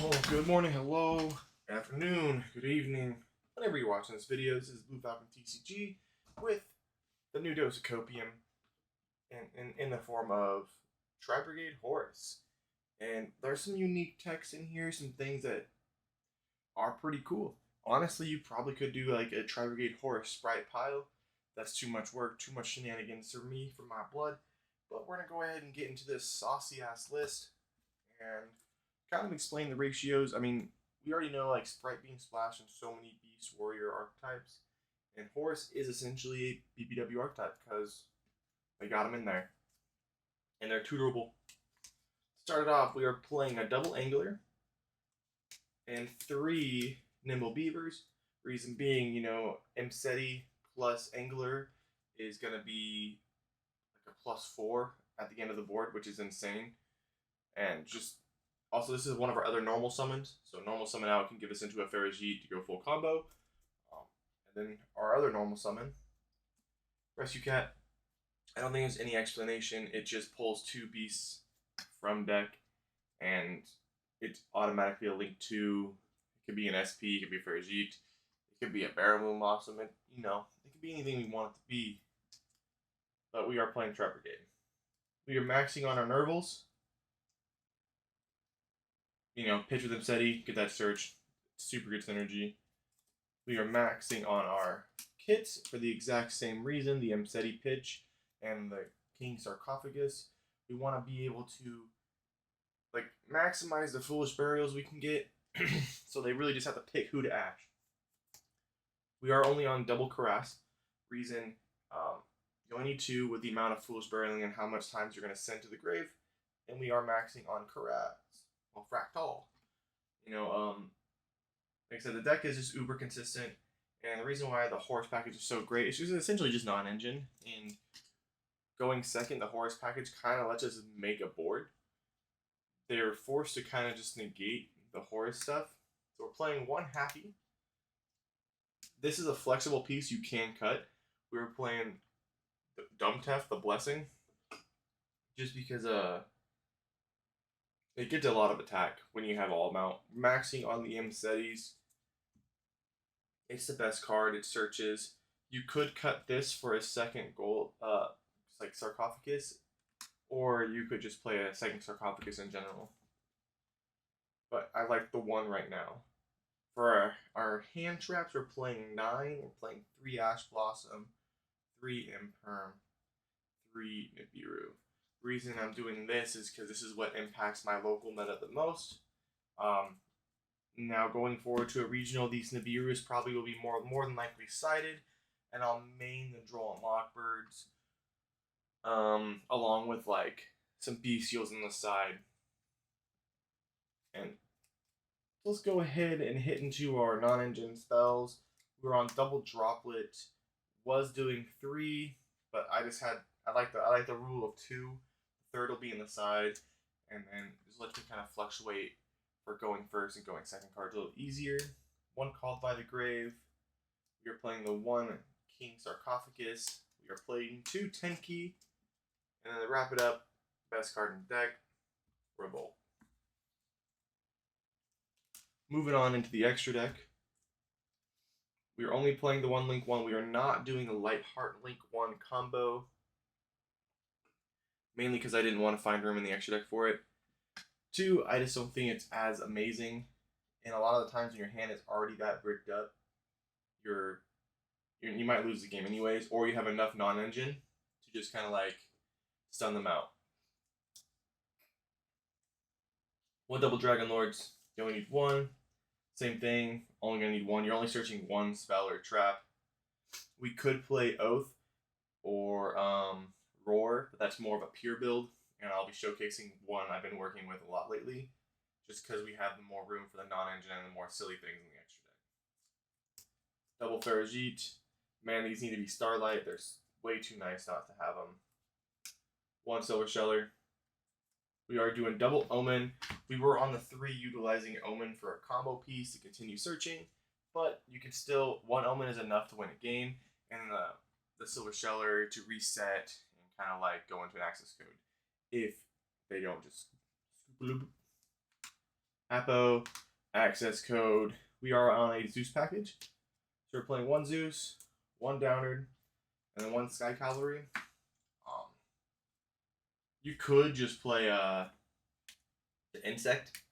Oh, good morning, hello, good afternoon, good evening. Whenever you're watching this video, this is Blue Falcon TCG with the new dose of copium in the form of Tri-Brigade Horus. And there's some unique text in here, some things that are pretty cool. Honestly, you probably could do like a Tri-Brigade Horus sprite pile. That's too much work, too much shenanigans for me, for my blood. But we're going to go ahead and get into this saucy-ass list and kind of explain the ratios. I mean, we already know like Sprite being splashed in so many Beast Warrior archetypes, and Horus is essentially a BBW archetype because they got him in there, and they're tutorable. Started off, we are playing a double Angler and 3 Nimble Beavers. Reason being, Mseti plus Angler is going to be like a +4 at the end of the board, which is insane. And just also, this is one of our other normal summons. So normal summon out can give us into a Ferrigite to go full combo. And then our other normal summon, Rescue Cat. I don't think there's any explanation. It just pulls 2 beasts from deck, and it's automatically a link to. It could be an SP, it could be a Ferrigite, it could be a Barrelmoon Blossom. It could be anything we want it to be. But we are playing Tri-Brigade. We are maxing on our Nervals. Pitch with Mseti, get that search, super good synergy. We are maxing on our kits for the exact same reason, the Mseti pitch and the King Sarcophagus. We want to be able to maximize the foolish burials we can get, so they really just have to pick who to ash. We are only on double Caress. Reason, you only need 2 with the amount of foolish burialing and how much times you're going to send to the grave, and we are maxing on Caress. Well, Fractal. Like I said, the deck is just uber consistent, and the reason why the Horus package is so great is just essentially just non-engine. And going second, the Horus package kind of lets us make a board. They're forced to kind of just negate the Horus stuff. So we're playing 1 Happy. This is a flexible piece you can cut. We were playing the Dumtef, the Blessing, just because it gets a lot of attack when you have all mount. Maxing on the Msetis. It's the best card. It searches. You could cut this for a second gold, like Sarcophagus, or you could just play a second Sarcophagus in general. But I like the 1 right now. For our hand traps, we're playing 9. We're playing 3 Ash Blossom, 3 Imperm, 3 Nibiru. Reason I'm doing this is because this is what impacts my local meta the most. Now going forward to a regional, these Nibirus probably will be more than likely sided, and I'll main the Droll and Lockbirds, along with some Bestials on the side. And let's go ahead and hit into our non-engine spells. We're on double Droplet. Was doing 3, but I like the rule of 2. Third will be in the side, and then just let you kind of fluctuate for going first and going second cards a little easier. 1 Called by the Grave. We are playing the 1 King Sarcophagus. We are playing 2 Tenki, and then to wrap it up, best card in the deck, Revolt. Moving on into the extra deck. We are only playing the 1 Link 1. We are not doing the Light Heart Link 1 combo. Mainly because I didn't want to find room in the extra deck for it. 2, I just don't think it's as amazing. And a lot of the times when your hand is already that bricked up, you might lose the game anyways, or you have enough non-engine to just kind of stun them out. 1 double Dragon Lords, you only need 1. Same thing, only gonna need 1. You're only searching 1 spell or trap. We could play Oath or Roar, but that's more of a pure build, and I'll be showcasing one I've been working with a lot lately, just because we have more room for the non-engine and the more silly things in the extra deck. Double Ferrigite. Man, these need to be Starlight. They're way too nice not to have them. 1 Silver Sheller. We are doing double Omen. We were on the 3 utilizing Omen for a combo piece to continue searching, but you can still, 1 Omen is enough to win a game, and the Silver Sheller to reset and kind of go into an access code if they don't just bloop. Apo, access code. We are on a Zeus package. So we're playing 1 Zeus, 1 Downard, and then 1 Sky Cavalry. You could just play the Insect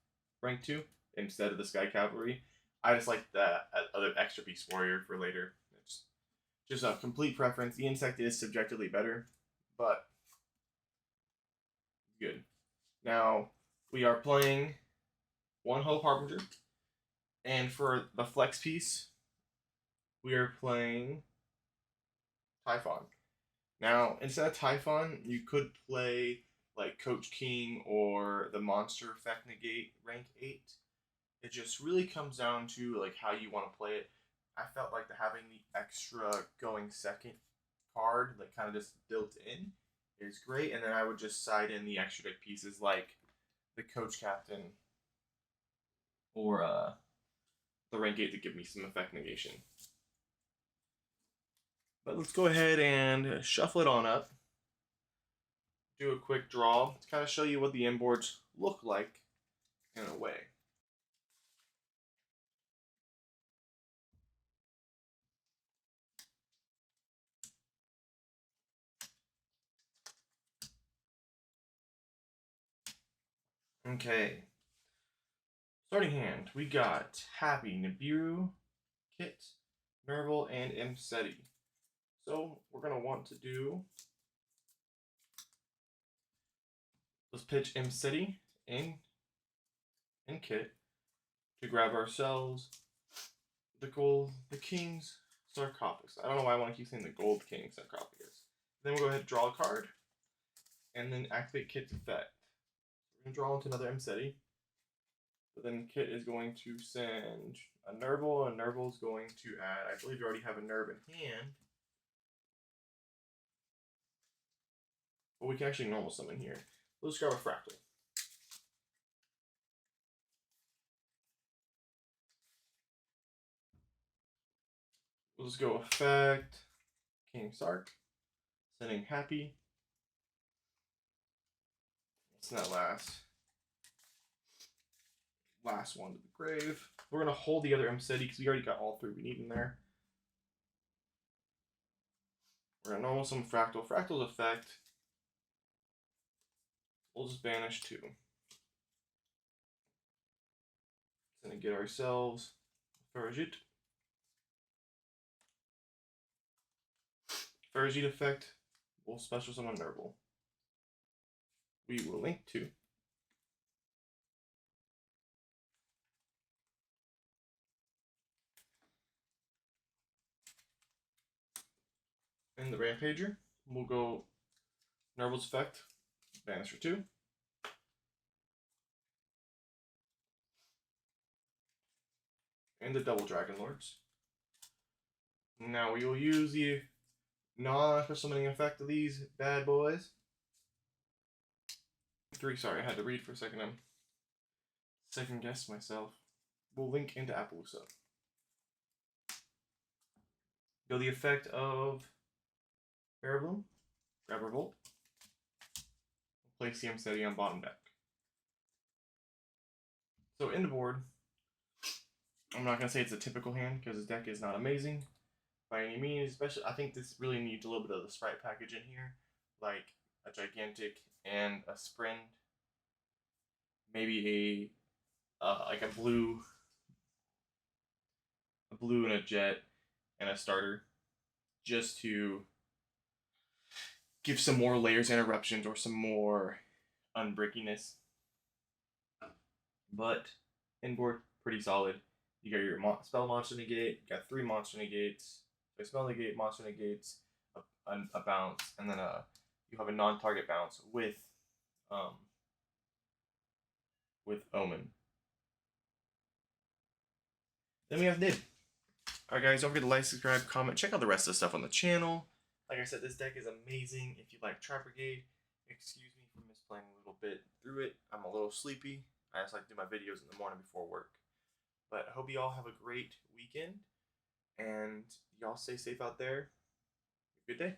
rank 2 instead of the Sky Cavalry. I just like the other extra piece warrior for later. It's just a complete preference. The Insect is subjectively better, but good. Now we are playing 1 Hope Harbinger, and for the flex piece, we are playing Typhon. Now, instead of Typhon, you could play like Coach King or the Monster Effect Negate rank 8. It just really comes down to like how you want to play it. I felt like having the extra going second card, like kind of just built in, is great. And then I would just side in the extra deck pieces like the Coach Captain or the rank 8 to give me some effect negation. But let's go ahead and shuffle it on up. Do a quick draw to kind of show you what the inboards look like in a way. Okay. Starting hand, we got Happy, Nibiru, Kit, Nerval, and Imseti. So we're going to want to do... Let's pitch Imseti in Kit to grab ourselves the King's Sarcophagus. I don't know why I want to keep saying the Gold King Sarcophagus. Then we'll go ahead and draw a card, and then activate Kit's effect. We're going to draw into another Imseti. But then Kit is going to send a Nerval, and Nerval is going to add, I believe you already have a Nerv in hand. But we can actually normal summon here. Let's grab a Fractal. We'll just go effect, King Sark, sending Happy. It's not last one to the grave. We're going to hold the other Imseti because we already got all 3 we need in there. We're going to normal summon Fractal. Fractal's effect, we'll just banish 2. Going to get ourselves Farajit. Farajit effect, we'll special summon Nerval. We will link 2. In the Rampager, we'll go Nerval's effect, banish for 2. And the Double Dragon Lords. Now we will use the non-special summoning effect of these bad boys. 3, sorry, I had to read for a second. I'm second guessed myself. We'll link into Appaloosa. Go the effect of Barabloom, grab Revolt, place the Imseti on bottom deck. So in the board, I'm not going to say it's a typical hand because this deck is not amazing by any means. Especially, I think this really needs a little bit of the sprite package in here, like a Gigantic and a Sprint, maybe like a blue and a jet and a starter, just to give some more layers and eruptions or some more unbreakiness. But inboard, pretty solid. You got your spell monster negate, you got 3 monster negates, a spell negate, monster negates, a bounce, and then you have a non-target bounce with Omen. Then we have Nib. Alright guys, don't forget to like, subscribe, comment, check out the rest of the stuff on the channel. Like I said, this deck is amazing. If you like Tri-Brigade, excuse me for misplaying a little bit through it. I'm a little sleepy. I just like to do my videos in the morning before work. But I hope you all have a great weekend, and y'all stay safe out there. Good day.